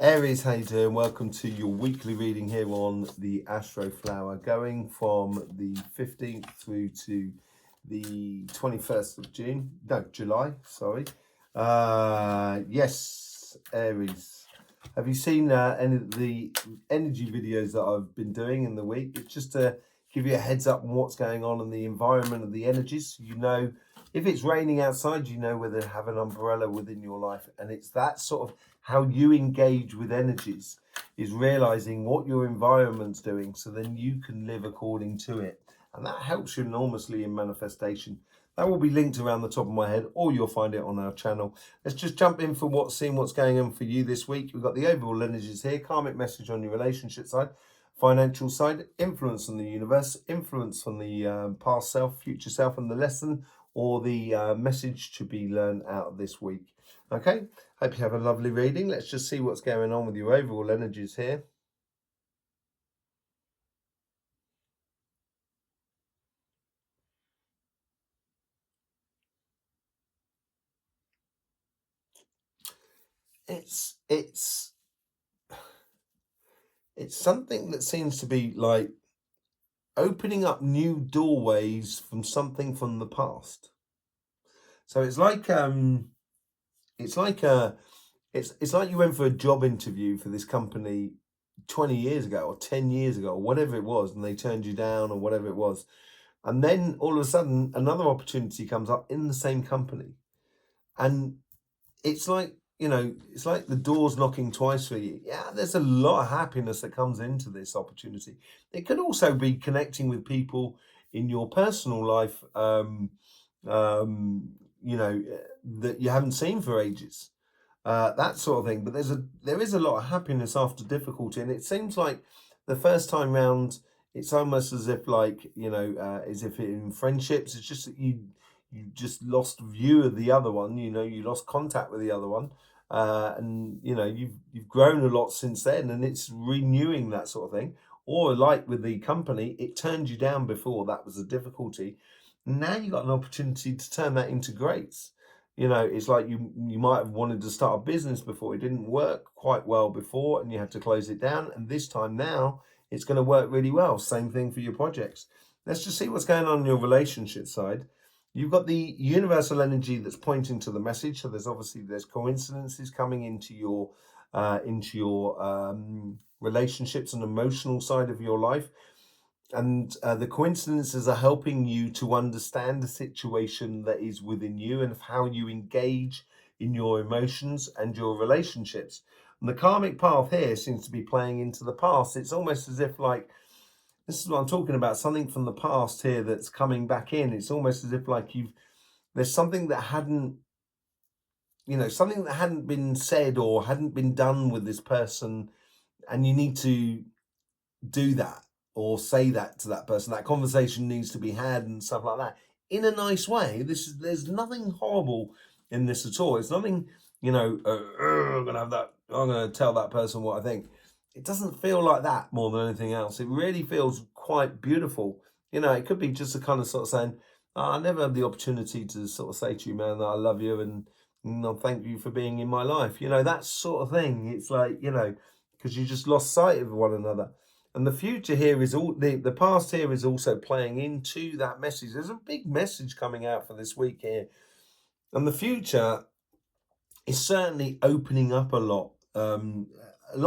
Aries, how you doing? Welcome to your weekly reading here on the Astroflower, going from the 15th through to the 21st of July, sorry. Yes, Aries. Have you seen any of the energy videos that I've been doing in the week? It's just to give you a heads up on what's going on in the environment of the energies. You know, if it's raining outside, you know whether to have an umbrella within your life. And it's that sort of how you engage with energies, is realizing what your environment's doing so then you can live according to it. And that helps you enormously in manifestation. That will be linked around the top of my head, or you'll find it on our channel. Let's just jump in for what's going on for you this week. We've got the overall energies here, karmic message on your relationship side, financial side, influence on the universe, influence on the past self, future self, and the lesson or the message to be learned out of this week. Okay, hope you have a lovely reading. Let's just see what's going on with your overall energies here. It's something that seems to be like opening up new doorways from something from the past. So it's like it's like it's like you went for a job interview for this company 20 years ago or 10 years ago or whatever it was, and they turned you down or whatever it was. And then all of a sudden another opportunity comes up in the same company. And it's like, you know, it's like the door's knocking twice for you. Yeah, there's a lot of happiness that comes into this opportunity. It could also be connecting with people in your personal life, you know, that you haven't seen for ages, that sort of thing. But there is a lot of happiness after difficulty, and it seems like the first time round, it's almost as if like, you know, as if in friendships, it's just that you just lost view of the other one. You know, you lost contact with the other one, and you know you've grown a lot since then, and it's renewing that sort of thing. Or like with the company, it turned you down before. That was a difficulty. Now you got an opportunity to turn that into greats. You know, it's like you might have wanted to start a business before. It didn't work quite well before, and you had to close it down. And this time now, it's going to work really well. Same thing for your projects. Let's just see what's going on your relationship side. You've got the universal energy that's pointing to the message. So there's coincidences coming into your relationships and emotional side of your life. And the coincidences are helping you to understand the situation that is within you and how you engage in your emotions and your relationships. And the karmic path here seems to be playing into the past. It's almost as if like, this is what I'm talking about, something from the past here that's coming back in. It's almost as if like there's something that hadn't, you know, something that hadn't been said or hadn't been done with this person, and you need to do that or say that to that person. That conversation needs to be had and stuff like that in a nice way. There's nothing horrible in this at all. It's nothing, you know, I'm gonna have that, I'm gonna tell that person what I think. It doesn't feel like that more than anything else. It really feels quite beautiful. You know, it could be just a kind of sort of saying, I never had the opportunity to sort of say to you, man, that I love you and thank you for being in my life. You know, that sort of thing. It's like, you know, because you just lost sight of one another. And the future here is all the past here is also playing into that message. There's a big message coming out for this week here. And the future is certainly opening up a lot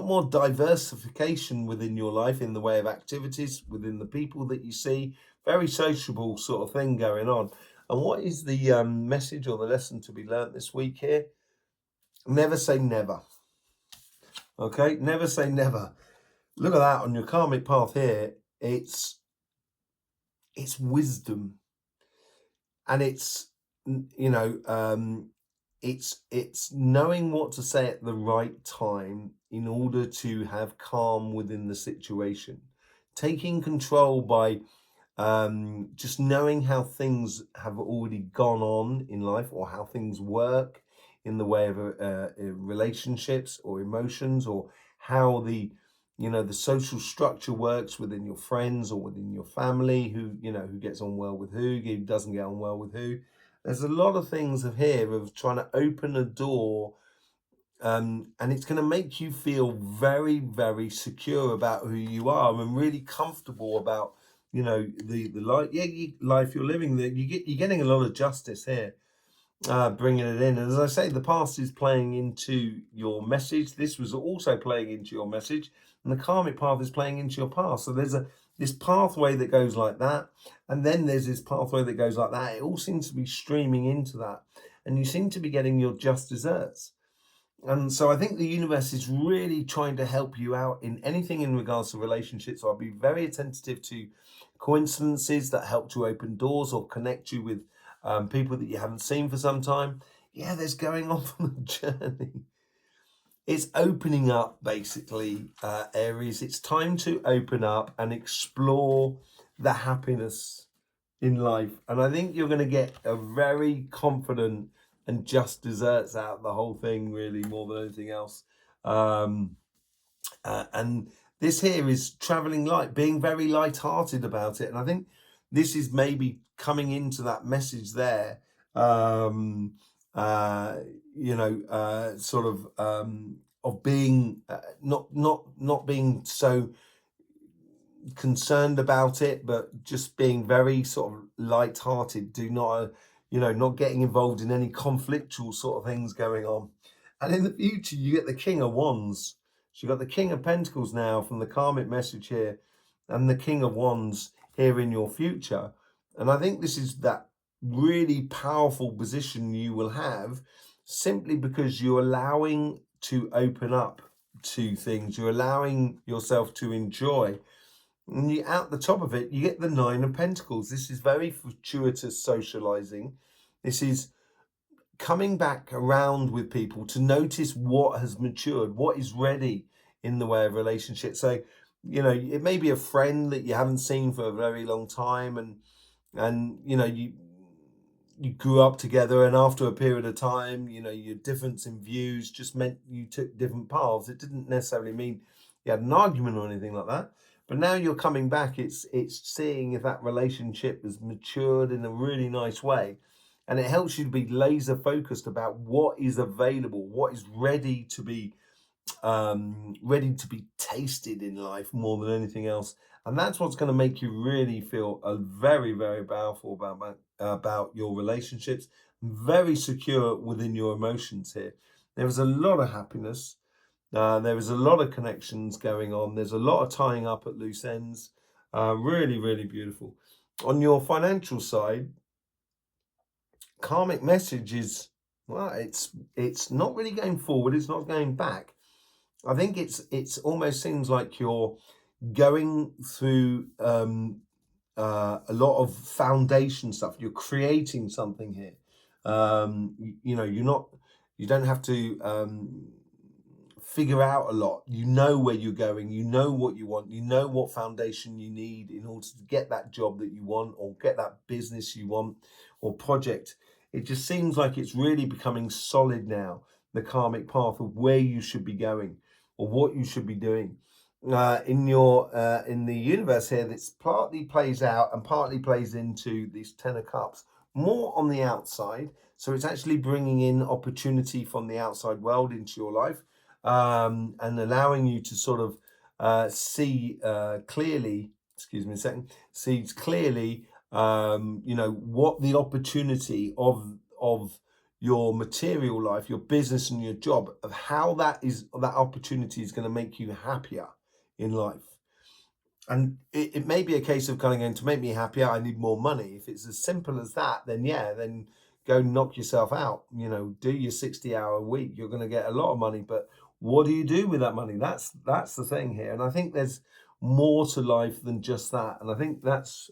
more diversification within your life in the way of activities, within the people that you see, very sociable sort of thing going on. And what is the message or the lesson to be learnt this week here? Never say never. Okay, never say never. Look at that on your karmic path here. It's wisdom, and it's, you know, it's knowing what to say at the right time in order to have calm within the situation, taking control by just knowing how things have already gone on in life or how things work in the way of relationships or emotions, or how the, you know, the social structure works within your friends or within your family, who, you know, who gets on well with who doesn't get on well with who. There's a lot of things of here of trying to open a door and it's going to make you feel very, very secure about who you are and really comfortable about, the life, life you're living. That you're getting a lot of justice here, bringing it in. And as I say, the past is playing into your message. This was also playing into your message, and the karmic path is playing into your past. So there's this pathway that goes like that, and then there's this pathway that goes like that. It all seems to be streaming into that, and you seem to be getting your just desserts. And so I think the universe is really trying to help you out in anything in regards to relationships. So I'll be very attentive to coincidences that help to open doors or connect you with people that you haven't seen for some time. Yeah, there's going on from the journey. It's opening up, basically, Aries. It's time to open up and explore the happiness in life. And I think you're going to get a very confident and just desserts out of the whole thing, really, more than anything else. And this here is traveling light, being very light-hearted about it. And I think this is maybe coming into that message there, sort of being not being so concerned about it, but just being very sort of light-hearted. Do not, not getting involved in any conflictual sort of things going on. And in the future, you get the King of Wands. So you've got the King of Pentacles now from the karmic message here, and the King of Wands here in your future. And I think this is that really powerful position you will have simply because you're allowing to open up to things. You're allowing yourself to enjoy. And you out the top of it, you get the Nine of Pentacles. This is very fortuitous socializing. This is coming back around with people to notice what has matured, what is ready in the way of relationship. So, it may be a friend that you haven't seen for a very long time, and you grew up together, and after a period of time, your difference in views just meant you took different paths. It didn't necessarily mean you had an argument or anything like that. But now you're coming back, it's seeing if that relationship has matured in a really nice way. And it helps you to be laser focused about what is available, what is ready to be tasted in life more than anything else. And that's what's going to make you really feel very, very powerful about your relationships, very secure within your emotions here. There is a lot of happiness. There is a lot of connections going on. There's a lot of tying up at loose ends. Really, really beautiful. On your financial side, karmic message is, well, it's not really going forward. It's not going back. I think it's almost seems like you're going through a lot of foundation stuff. You're creating something here. You don't have to figure out a lot. You know where you're going, you know what you want, you know what foundation you need in order to get that job that you want, or get that business you want, or project. It just seems like it's really becoming solid now, the karmic path of where you should be going or what you should be doing. In the universe here, that's partly plays out and partly plays into these Ten of Cups, more on the outside. So it's actually bringing in opportunity from the outside world into your life, and allowing you to sort of see clearly. Excuse me a second. See clearly, what the opportunity of your material life, your business, and your job, of how that opportunity is going to make you happier in life. And it may be a case of kind of going, to make me happier, I need more money. If it's as simple as that, then go knock yourself out. Do your 60-hour week. You're going to get a lot of money, but what do you do with that money? That's the thing here. And I think there's more to life than just that. And I think that's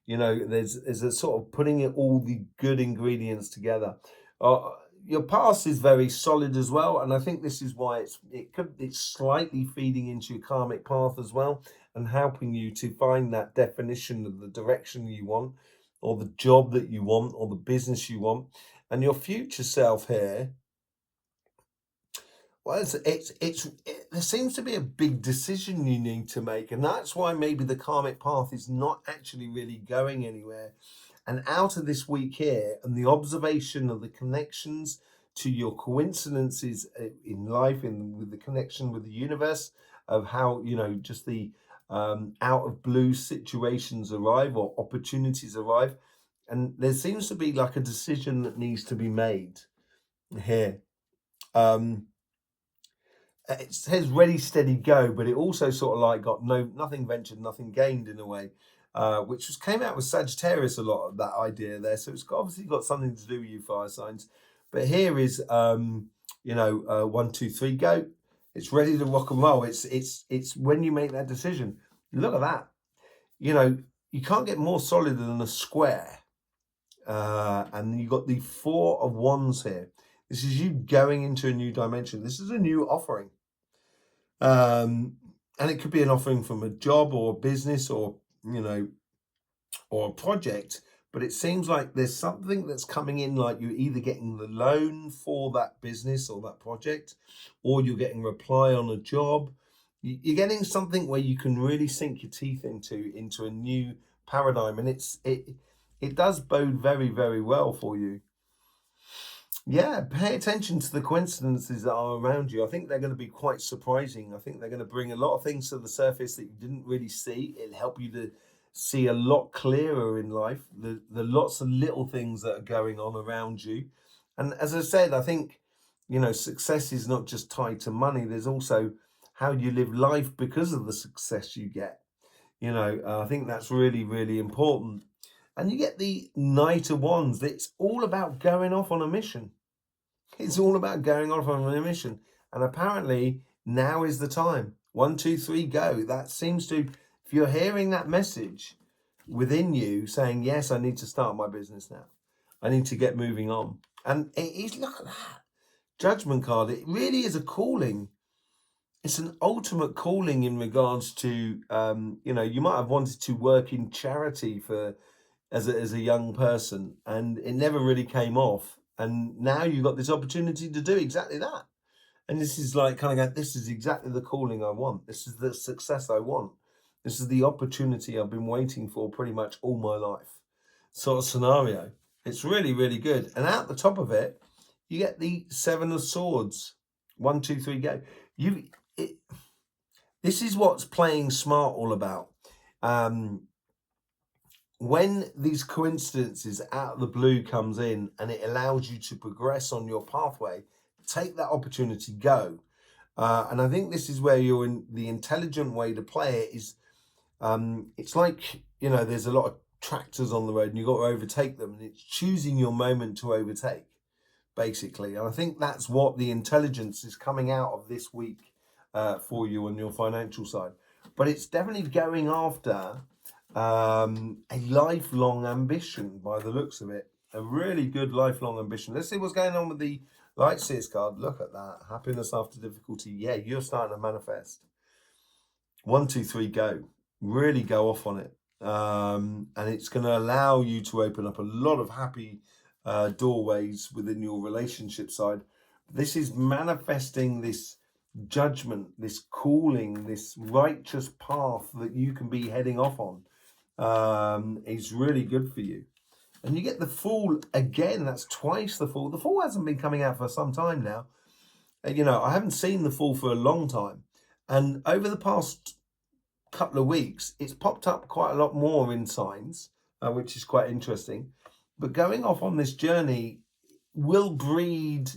there's a sort of putting it all the good ingredients together. Your past is very solid as well, and I think this is why it's slightly feeding into your karmic path as well, and helping you to find that definition of the direction you want, or the job that you want, or the business you want. And your future self here, well, there seems to be a big decision you need to make, and that's why maybe the karmic path is not actually really going anywhere. And out of this week here, and the observation of the connections to your coincidences in life, with the connection with the universe, of how, just the out of blue situations arrive or opportunities arrive. And there seems to be like a decision that needs to be made here. Um, it says ready, steady, go, but it also sort of like got nothing ventured, nothing gained in a way, which came out with Sagittarius a lot of that idea there. So obviously got something to do with you fire signs. But here is, 1, 2, 3, go. It's ready to rock and roll. It's when you make that decision. Look at that. You can't get more solid than a square. And you got the 4 of Wands here. This is you going into a new dimension. This is a new offering. And it could be an offering from a job or a business or a project, but it seems like there's something that's coming in, like you're either getting the loan for that business or that project, or you're getting a reply on a job. You're getting something where you can really sink your teeth into a new paradigm, and it does bode very, very well for you. Yeah, pay attention to the coincidences that are around you. I think they're going to be quite surprising. I think they're going to bring a lot of things to the surface that you didn't really see. It'll help you to see a lot clearer in life, the lots of little things that are going on around you. And as I said, I think, success is not just tied to money. There's also how you live life because of the success you get. I think that's really, really important. And you get the Knight of Wands. It's all about going off on a mission. It's all about going off on a mission. And apparently now is the time. 1, 2, 3, go. That seems to, if you're hearing that message within you saying, yes, I need to start my business now. I need to get moving on. And it is, look at that Judgment card. It really is a calling. It's an ultimate calling in regards to, you might have wanted to work in charity as a young person, and it never really came off. And now you've got this opportunity to do exactly that. And this is like kind of this is exactly the calling I want. This is the success I want. This is the opportunity I've been waiting for pretty much all my life. Sort of scenario. It's really, really good. And out the top of it, you get the 7 of Swords. 1, 2, 3, go. This is what's playing smart all about. When these coincidences out of the blue comes in and it allows you to progress on your pathway, take that opportunity, go. And I think this is where you're in the intelligent way to play it is, it's like, there's a lot of tractors on the road and you've got to overtake them, and it's choosing your moment to overtake, basically. And I think that's what the intelligence is coming out of this week for you on your financial side. But it's definitely going after a lifelong ambition by the looks of it. A really good lifelong ambition. Let's see what's going on with the Light Seers card. Look at that. Happiness after difficulty. Yeah, you're starting to manifest. 1, 2, 3, go. Really go off on it. And it's going to allow you to open up a lot of happy doorways within your relationship side. This is manifesting this judgment, this calling, this righteous path that you can be heading off on. Is really good for you. And you get the Fool again. That's twice the Fool. The Fool hasn't been coming out for some time now. I haven't seen the Fool for a long time. And over the past couple of weeks, it's popped up quite a lot more in signs, which is quite interesting. But going off on this journey will breed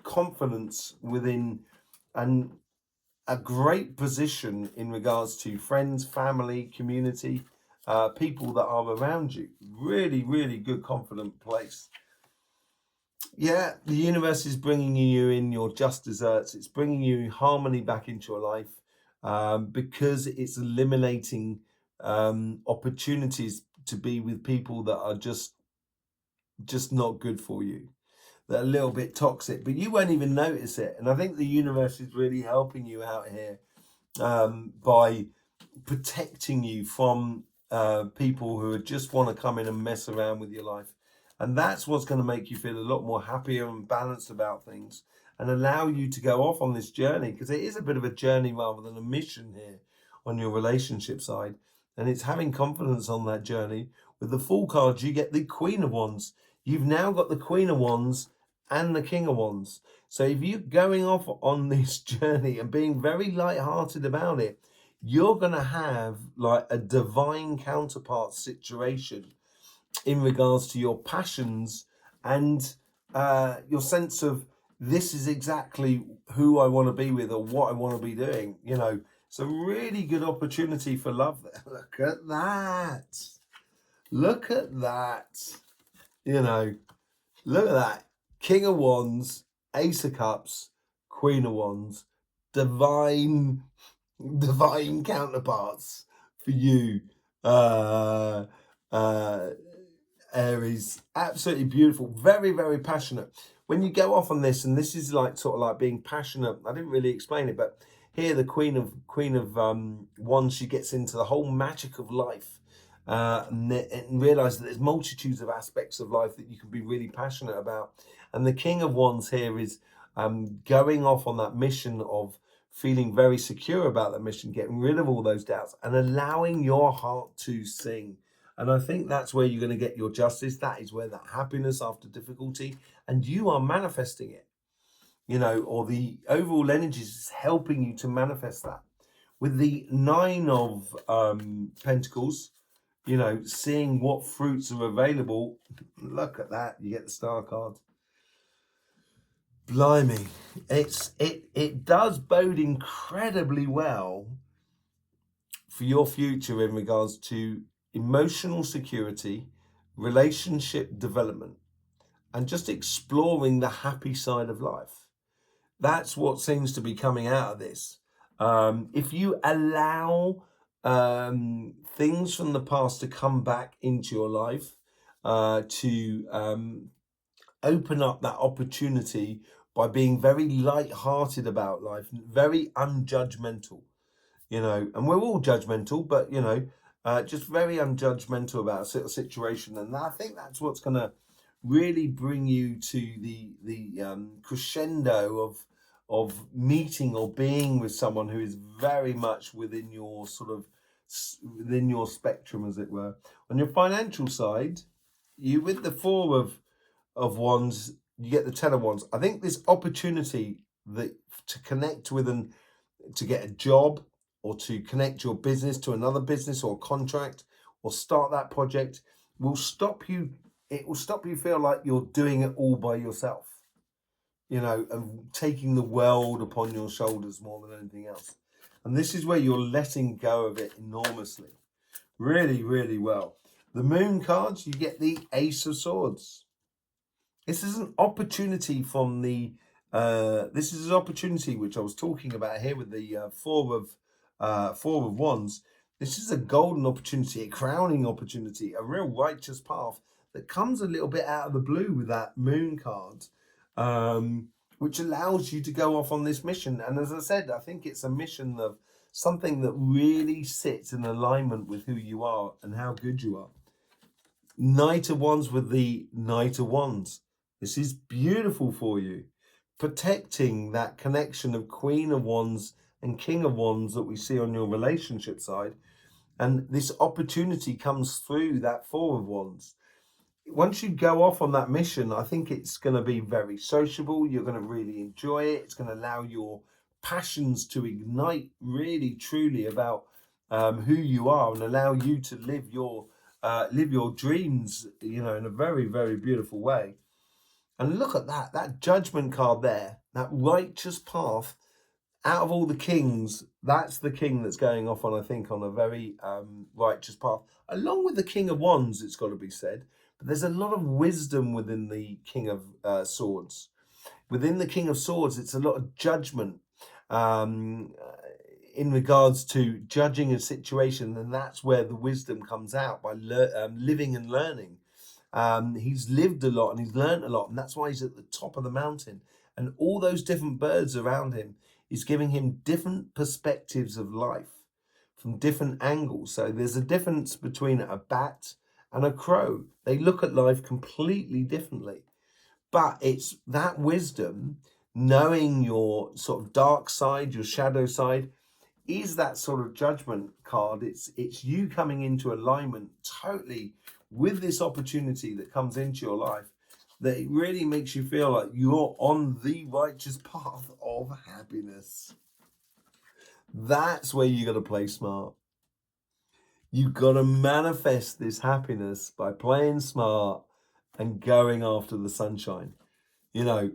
confidence within and a great position in regards to friends, family, community, people that are around you. Really, really good, confident place. Yeah, the universe is bringing you in your just desserts. It's bringing you harmony back into your life because it's eliminating opportunities to be with people that are just not good for you. They're a little bit toxic, but you won't even notice it. And I think the universe is really helping you out here by protecting you from people who just want to come in and mess around with your life. And that's what's going to make you feel a lot more happier and balanced about things and allow you to go off on this journey, because it is a bit of a journey rather than a mission here on your relationship side. And it's having confidence on that journey. With the Fool cards, you get the Queen of Wands. You've now got the Queen of Wands and the King of Wands. So if you're going off on this journey and being very light-hearted about it, you're going to have like a divine counterpart situation in regards to your passions and your sense of this is exactly who I want to be with or what I want to be doing. You know, it's a really good opportunity for love there. Look at that. Look at that. You know, look at that. King of Wands, Ace of Cups, Queen of Wands, divine counterparts for you. Uh, uh, Aries, absolutely beautiful, very, very passionate. When you go off on this, and this is like sort of like being passionate, I didn't really explain it, but here the Queen of Wands, she gets into the whole magic of life, and realize that there's multitudes of aspects of life that you can be really passionate about. And the King of Wands here is going off on that mission of feeling very secure about that mission, getting rid of all those doubts, and allowing your heart to sing. And I think that's where you're going to get your justice. That is where that happiness after difficulty, and you are manifesting it, you know, or the overall energies is helping you to manifest that. With the Nine of Pentacles, you know, seeing what fruits are available. Look at that. You get the Star card. Blimey. It does bode incredibly well for your future in regards to emotional security, relationship development, and just exploring the happy side of life. That's what seems to be coming out of this. If you allow things from the past to come back into your life, to open up that opportunity by being very light-hearted about life, very unjudgmental, you know, and we're all judgmental, but, you know, just very unjudgmental about a sort of situation. And I think that's what's going to really bring you to the crescendo of meeting or being with someone who is very much within your sort of within your spectrum, as it were. On your financial side, you with the Four of Wands, you get the Ten of Wands. I think this opportunity that to connect with and to get a job, or to connect your business to another business or contract, or start that project, will stop you. It will stop you feel like you're doing it all by yourself, you know, and taking the world upon your shoulders more than anything else. And this is where you're letting go of it enormously. Really, really well. The Moon cards, you get the Ace of Swords. This is an opportunity from the this is an opportunity which I was talking about here with the Four of Wands. This is a golden opportunity, a crowning opportunity, a real righteous path that comes a little bit out of the blue with that Moon card, which allows you to go off on this mission. And as I said, I think it's a mission of something that really sits in alignment with who you are and how good you are. Knight of Wands with the Knight of Wands. This is beautiful for you. Protecting that connection of Queen of Wands and King of Wands that we see on your relationship side. And this opportunity comes through that Four of Wands. Once you go off on that mission, I think it's going to be very sociable. You're going to really enjoy it. It's going to allow your passions to ignite really, truly about who you are, and allow you to live your dreams, you know, in a very, very beautiful way. And look at that Judgment card there, that righteous path. Out of all the kings, that's the king that's going off on, I think, on a very righteous path, along with the King of Wands, it's got to be said. But there's a lot of wisdom within the King of Swords. Within the King of Swords, it's a lot of judgment in regards to judging a situation, and that's where the wisdom comes out, by living and learning. He's lived a lot and he's learned a lot, and that's why he's at the top of the mountain. And all those different birds around him is giving him different perspectives of life from different angles. So there's a difference between a bat and a crow. They look at life completely differently. But it's that wisdom, knowing your sort of dark side, your shadow side, is that sort of Judgment card. It's you coming into alignment totally with this opportunity that comes into your life, that it really makes you feel like you're on the righteous path of happiness. That's where you got to play smart. You've got to manifest this happiness by playing smart and going after the sunshine. You know,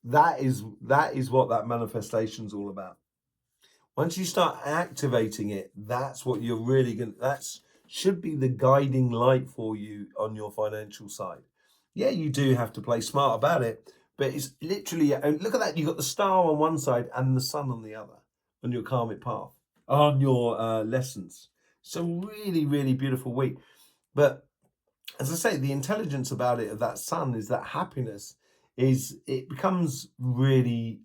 that is what that manifestation's all about. Once you start activating it, that's what you're really going to, that's should be the guiding light for you on your financial side. Yeah, you do have to play smart about it, but it's literally, look at that, you've got the star on one side and the sun on the other on your karmic path, on your lessons. So really, really beautiful week. But as I say, the intelligence about it of that sun is that happiness is, it becomes really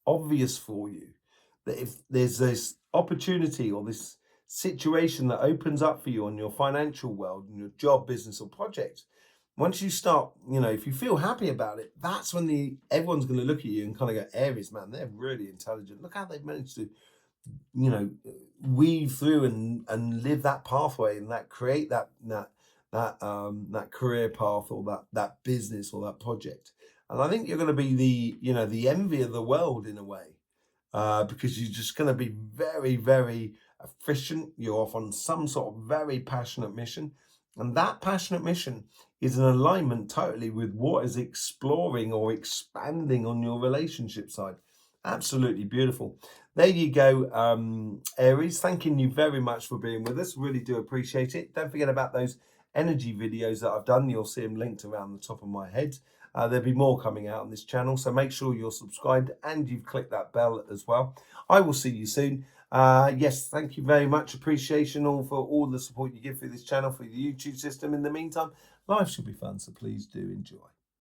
obvious for you that if there's this opportunity or this situation that opens up for you on your financial world and your job, business, or project, once you start, if you feel happy about it, that's when everyone's going to look at you and kind of go, Aries, man, they're really intelligent. Look how they've managed to, weave through and live that pathway and that create that career path or that business or that project. And I think you're going to be the envy of the world in a way, because you're just going to be very, very efficient. You're off on some sort of very passionate mission. And that passionate mission is in alignment totally with what is exploring or expanding on your relationship side. Absolutely beautiful. There you go, Aries. Thanking you very much for being with us. Really do appreciate it. Don't forget about those energy videos that I've done. You'll see them linked around the top of my head. There'll be more coming out on this channel, so make sure you're subscribed and you've clicked that bell as well. I will see you soon. Yes, thank you very much. Appreciation all for all the support you give for this channel, for the YouTube system. In the meantime, life should be fun, so please do enjoy.